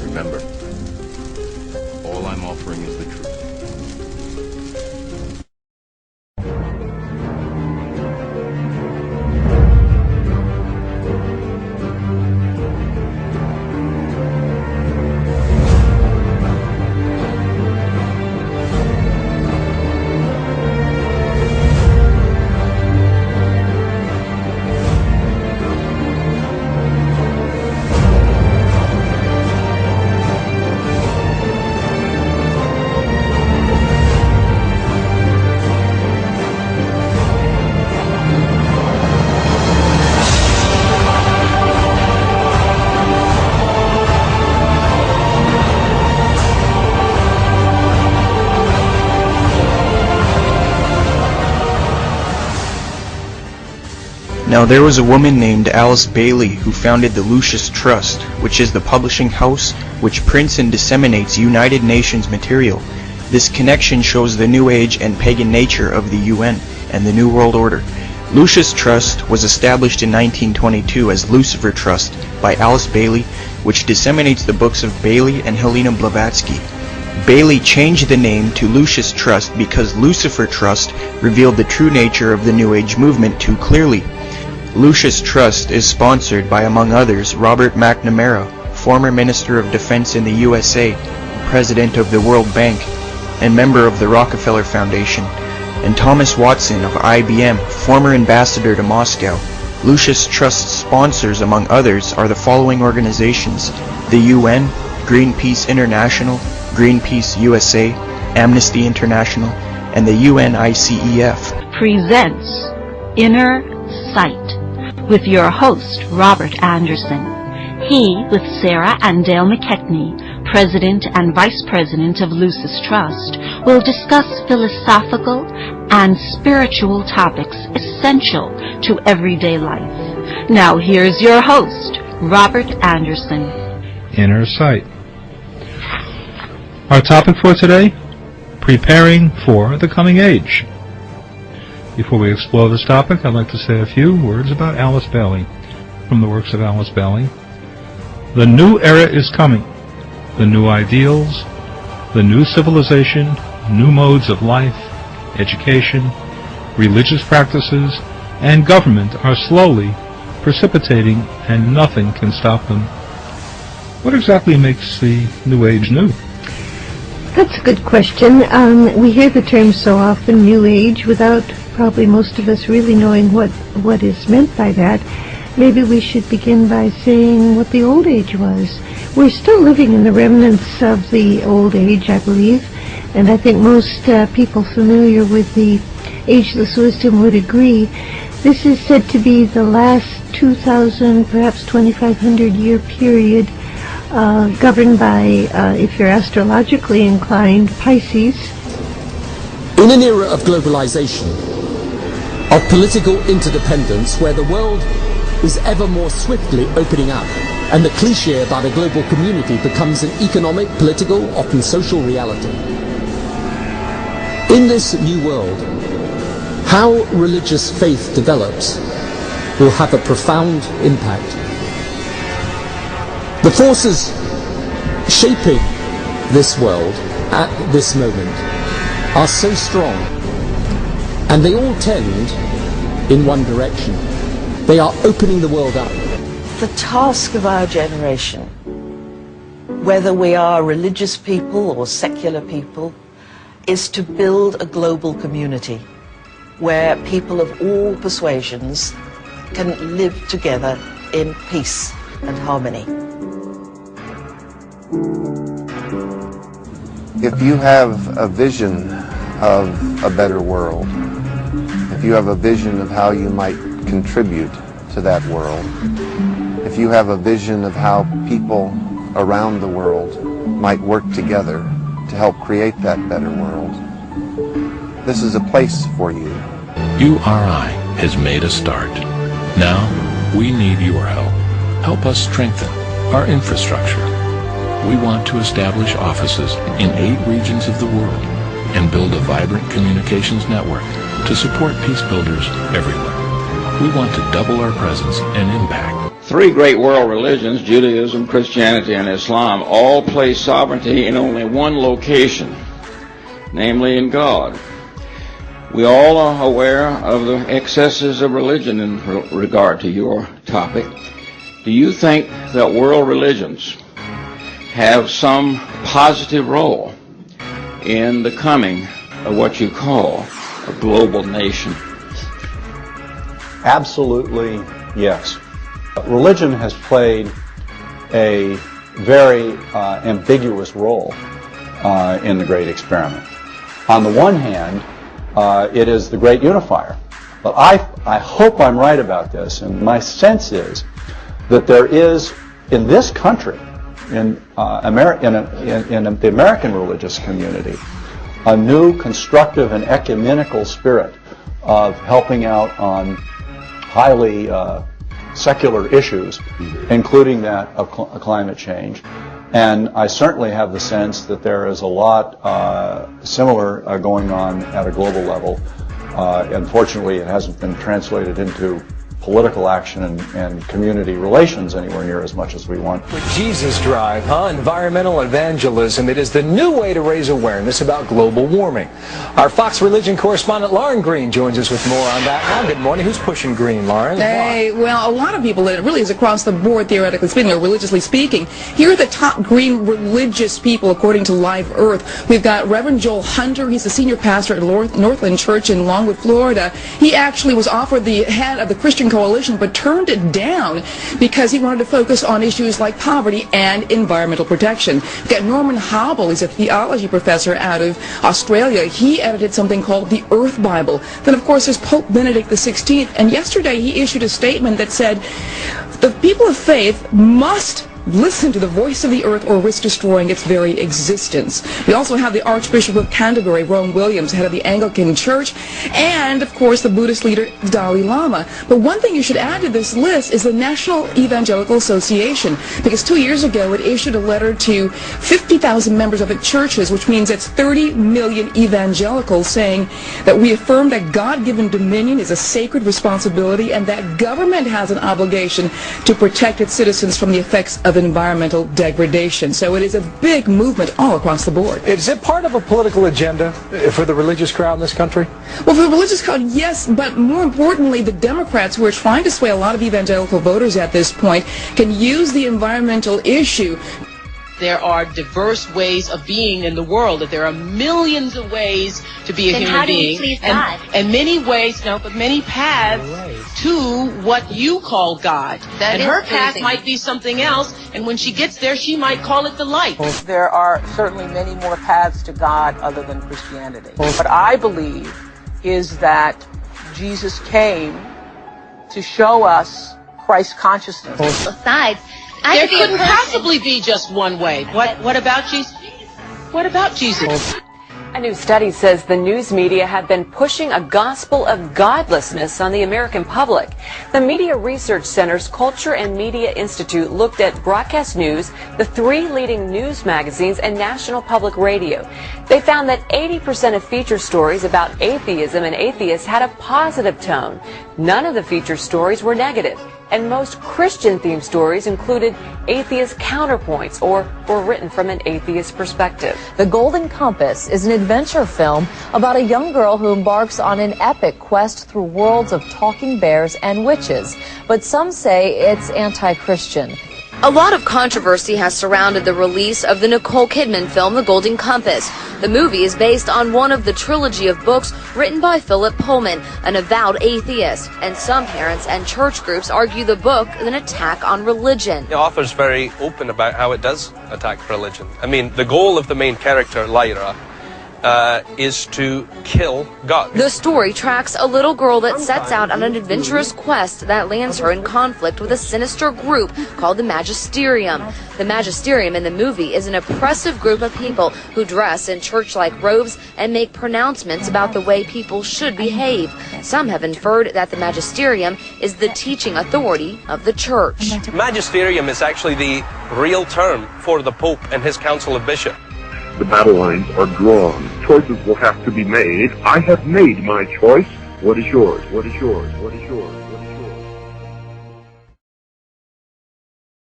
Remember, all I'm offering is the truth. Now there was a woman named Alice Bailey who founded the Lucis Trust, which is the publishing house which prints and disseminates United Nations material. This connection shows the New Age and pagan nature of the UN and the New World Order. Lucis Trust was established in 1922 as Lucifer Trust by Alice Bailey, which disseminates the books of Bailey and Helena Blavatsky. Bailey changed the name to Lucis Trust because Lucifer Trust revealed the true nature of the New Age movement too clearly. Lucis Trust is sponsored by, among others, Robert McNamara, former Minister of Defense in the USA, President of the World Bank, and member of the Rockefeller Foundation, and Thomas Watson of IBM, former ambassador to Moscow. Lucis Trust sponsors, among others, are the following organizations: the UN, Greenpeace International, Greenpeace USA, Amnesty International, and the UNICEF. Presents Inner Sight with your host, Robert Anderson. He, with Sarah and Dale McKechnie, President and Vice President of Lucis Trust, will discuss philosophical and spiritual topics essential to everyday life. Now here's your host, Robert Anderson. Inner Sight. Our topic for today, preparing for the coming age. Before we explore this topic, I'd like to say a few words about Alice Bailey. From the works of Alice Bailey: the new era is coming. The new ideals, the new civilization, new modes of life, education, religious practices, and government are slowly precipitating, and nothing can stop them. What exactly makes the New Age new? That's a good question. We hear the term so often, New Age, without probably most of us really knowing what is meant by that. Maybe we should begin by saying what the Old Age was. We're still living in the remnants of the Old Age, I believe, and I think most people familiar with the ageless wisdom would agree. This is said to be the last 2,000, perhaps 2,500 year period governed by, if you're astrologically inclined, Pisces. In an era of globalization, of political interdependence, where the world is ever more swiftly opening up, and the cliché about a global community becomes an economic, political, often social reality. In this new world, how religious faith develops will have a profound impact. The forces shaping this world at this moment are so strong, and they all tend in one direction. They are opening the world up. The task of our generation, whether we are religious people or secular people, is to build a global community where people of all persuasions can live together in peace and harmony. If you have a vision of a better world, if you have a vision of how you might contribute to that world, if you have a vision of how people around the world might work together to help create that better world, this is a place for you. URI has made a start. Now, we need your help. Help us strengthen our infrastructure. We want to establish offices in 8 regions of the world and build a vibrant communications network to support peace builders everywhere. We want to double our presence and impact. three great world religions, Judaism, Christianity, and Islam, all place sovereignty in only one location, namely in God. We all are aware of the excesses of religion in regard to your topic. Do you think that world religions have some positive role in the coming of what you call a global nation? Absolutely, yes. Religion has played a very ambiguous role in the Great Experiment. On the one hand, it is the great unifier. But I hope I'm right about this, and my sense is that there is, in this country, in the American religious community, a new constructive and ecumenical spirit of helping out on highly secular issues, including that of climate change. And I certainly have the sense that there is a lot similar going on at a global level. Unfortunately, it hasn't been translated into political action and community relations anywhere near as much as we want. With Jesus Drive, environmental evangelism, it is the new way to raise awareness about global warming. Our Fox religion correspondent Lauren Green joins us with more on that now. Good morning. Who's pushing green, Lauren? Hey, well, a lot of people, it really is across the board, theoretically speaking, or religiously speaking. Here are the top green religious people, according to Live Earth. We've got Reverend Joel Hunter. He's the senior pastor at Northland Church in Longwood, Florida. He actually was offered the head of the Christian Coalition, but turned it down because he wanted to focus on issues like poverty and environmental protection. We've got Norman Hobble. He's a theology professor out of Australia. He edited something called the Earth Bible. Then, of course, there's Pope Benedict XVI, and yesterday he issued a statement that said the people of faith must listen to the voice of the earth or risk destroying its very existence. We also have the Archbishop of Canterbury, Rowan Williams, head of the Anglican Church, and, of course, the Buddhist leader, Dalai Lama. But one thing you should add to this list is the National Evangelical Association, because 2 years ago it issued a letter to 50,000 members of its churches, which means it's 30 million evangelicals, saying that we affirm that God-given dominion is a sacred responsibility and that government has an obligation to protect its citizens from the effects of environmental degradation. So it is a big movement all across the board. Is it part of a political agenda for the religious crowd in this country? Well, for the religious crowd, yes, but more importantly, the Democrats, who are trying to sway a lot of evangelical voters at this point, can use the environmental issue. There are diverse ways of being in the world, that there are millions of ways to be a human being, and many ways, but many paths to what you call God. And her path might be something else, and when she gets there, she might call it the light. There are certainly many more paths to God other than Christianity. What I believe is that Jesus came to show us Christ consciousness. Besides, there couldn't possibly be just one way. What about Jesus? What about Jesus? A new study says the news media have been pushing a gospel of godlessness on the American public. The Media Research Center's Culture and Media Institute looked at broadcast news, the 3 leading news magazines, and National Public Radio. They found that 80% of feature stories about atheism and atheists had a positive tone. None of the feature stories were negative. And most Christian-themed stories included atheist counterpoints or were written from an atheist perspective. The Golden Compass is an adventure film about a young girl who embarks on an epic quest through worlds of talking bears and witches. But some say it's anti-Christian. A lot of controversy has surrounded the release of the Nicole Kidman film, The Golden Compass. The movie is based on one of the trilogy of books written by Philip Pullman, an avowed atheist. And some parents and church groups argue the book is an attack on religion. The author's very open about how it does attack religion. I mean, the goal of the main character, Lyra, is to kill God. The story tracks a little girl that sets out on an adventurous quest that lands her in conflict with a sinister group called the Magisterium. The Magisterium in the movie is an oppressive group of people who dress in church-like robes and make pronouncements about the way people should behave. Some have inferred that the Magisterium is the teaching authority of the church. Magisterium is actually the real term for the Pope and his Council of Bishops. The battle lines are drawn. Choices will have to be made. I have made my choice. What is yours? What is yours? What is yours?